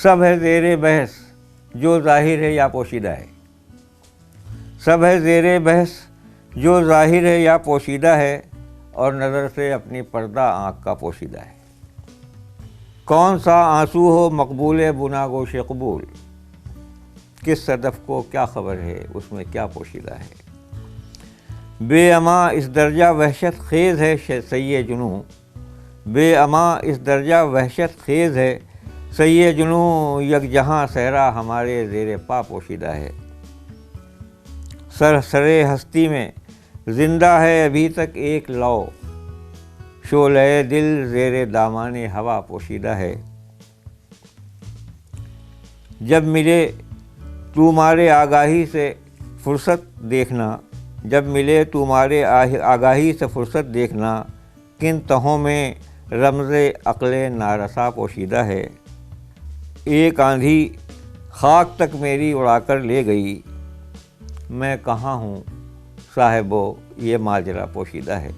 سب ہے زیر بحث جو ظاہر ہے یا پوشیدہ ہے، سب ہے زیر بحث جو ظاہر ہے یا پوشیدہ ہے، اور نظر سے اپنی پردہ آنکھ کا پوشیدہ ہے۔ کون سا آنسو ہو مقبول بناگوش قبول، کس صدف کو کیا خبر ہے اس میں کیا پوشیدہ ہے۔ بے اما اس درجہ وحشت خیز ہے سیے جنوں، بے اما اس درجہ وحشت خیز ہے سیے جنوں، یک جہاں صحرا ہمارے زیر پا پوشیدہ ہے۔ سرسرے ہستی میں زندہ ہے ابھی تک ایک لو، شعلۂ دل زیر دامان ہوا پوشیدہ ہے۔ جب ملے تمہارے آگاہی سے فرصت دیکھنا، جب ملے تمہارے آگاہی سے فرصت دیکھنا، کن تہوں میں رمز عقل نارسا پوشیدہ ہے۔ ایک آندھی خاک تک میری اڑا کر لے گئی، میں کہاں ہوں صاحبو یہ ماجرا پوشیدہ ہے۔